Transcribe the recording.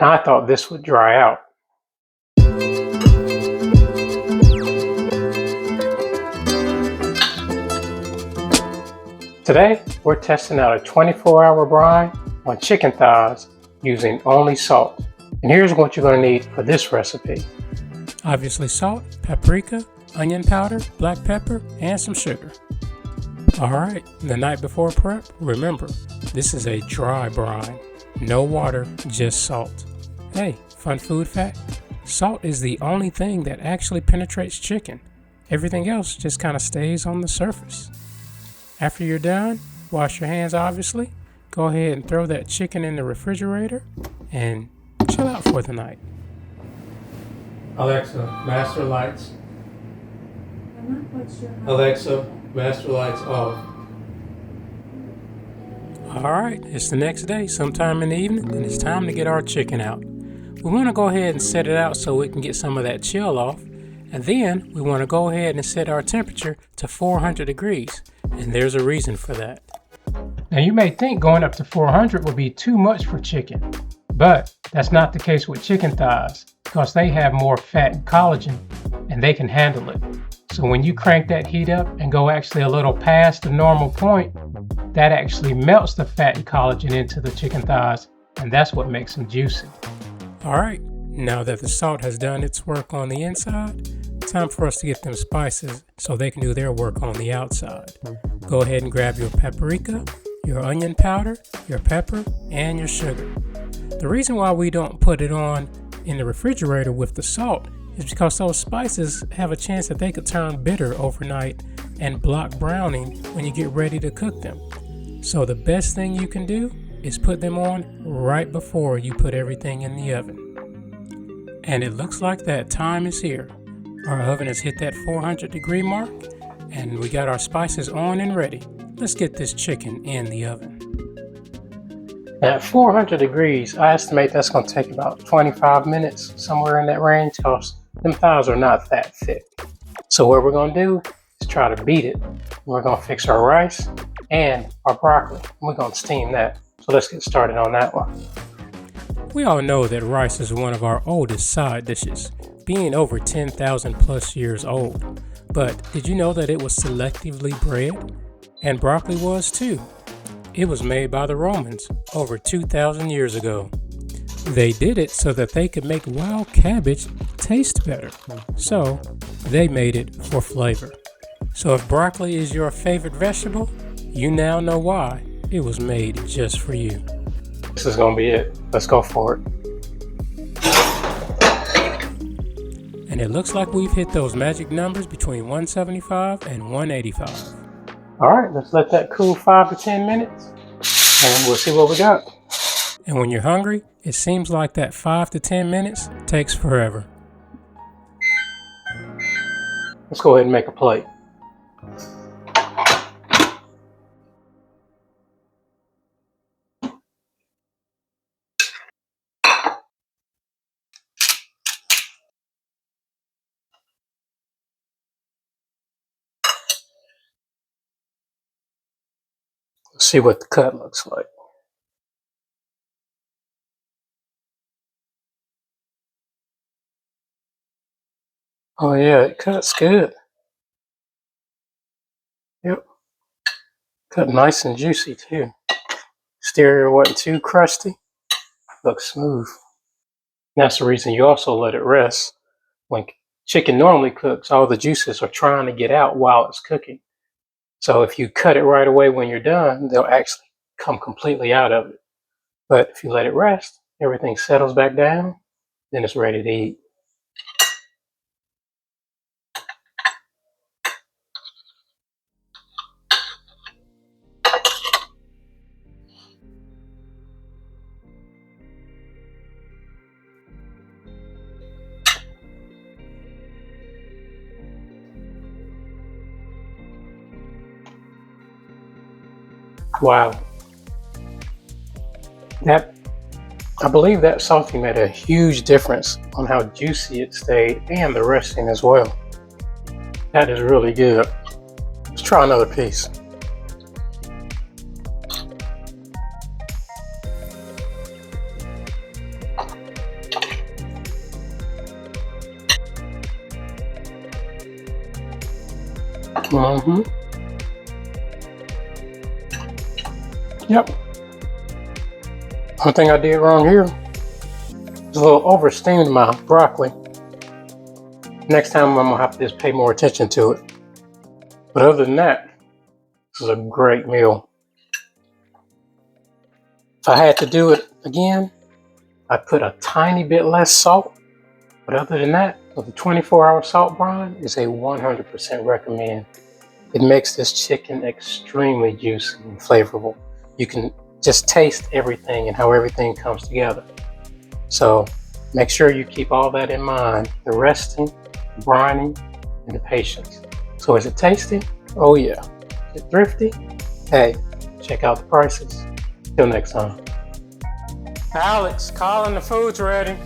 and I thought this would dry out. Today, we're testing out a 24-hour brine on chicken thighs using only salt. And here's what you're going to need for this recipe. Obviously salt, paprika, onion powder, black pepper, and some sugar. Alright, the night before prep, remember, this is a dry brine. No water, just salt. Hey, fun food fact, salt is the only thing that actually penetrates chicken. Everything else just kind of stays on the surface. After you're done, wash your hands obviously, go ahead and throw that chicken in the refrigerator and chill out for the night. Alexa, master lights. Alexa, master lights off. Alright, it's the next day, sometime in the evening, and it's time to get our chicken out. We want to go ahead and set it out so we can get some of that chill off, and then we want to go ahead and set our temperature to 400 degrees, and there's a reason for that. Now you may think going up to 400 will be too much for chicken, but that's not the case with chicken thighs because they have more fat and collagen and they can handle it. So when you crank that heat up and go actually a little past the normal point, that actually melts the fat and collagen into the chicken thighs, and that's what makes them juicy. Alright, now that the salt has done its work on the inside, time for us to get them spices so they can do their work on the outside. Go ahead and grab your paprika, your onion powder, your pepper, and your sugar. The reason why we don't put it on in the refrigerator with the salt is because those spices have a chance that they could turn bitter overnight and block browning when you get ready to cook them. So the best thing you can do is put them on right before you put everything in the oven. And it looks like that time is here. Our oven has hit that 400 degree mark and we got our spices on and ready. Let's get this chicken in the oven. At 400 degrees, I estimate that's going to take about 25 minutes, somewhere in that range, because them thighs are not that thick. So what we're going to do is try to beat it. We're going to fix our rice and our broccoli. We're going to steam that. So let's get started on that one. We all know that rice is one of our oldest side dishes, being over 10,000 plus years old. But did you know that it was selectively bred? And broccoli was too. It was made by the Romans over 2,000 years ago. They did it so that they could make wild cabbage taste better. So they made it for flavor. So if broccoli is your favorite vegetable, you now know why it was made just for you. This is going to be it. Let's go for it. And it looks like we've hit those magic numbers between 175 and 185. All right, let's let that cool 5 to 10 minutes and we'll see what we got. And when you're hungry, it seems like that 5 to 10 minutes takes forever. Let's go ahead and make a plate. Let's see what the cut looks like. Oh yeah, it cuts good. Yep. Cut nice and juicy too. Exterior wasn't too crusty. Looks smooth. That's the reason you also let it rest. When chicken normally cooks, all the juices are trying to get out while it's cooking. So if you cut it right away when you're done, they'll actually come completely out of it. But if you let it rest, everything settles back down, then it's ready to eat. Wow. I believe that salty made a huge difference on how juicy it stayed and the resting as well. That is really good. Let's try another piece. Mm-hmm. Yep. One thing I did wrong here is a little oversteamed my broccoli. Next time I'm gonna have to just pay more attention to it. But other than that, this is a great meal. If I had to do it again, I'd put a tiny bit less salt. But other than that, the 24-hour salt brine is a 100% recommend. It makes this chicken extremely juicy and flavorful. You can just taste everything and how everything comes together. So make sure you keep all that in mind. The resting, the brining, and the patience. So is it tasty? Oh yeah. Is it thrifty? Hey, check out the prices. Till next time. Alex, Colin, the food's ready.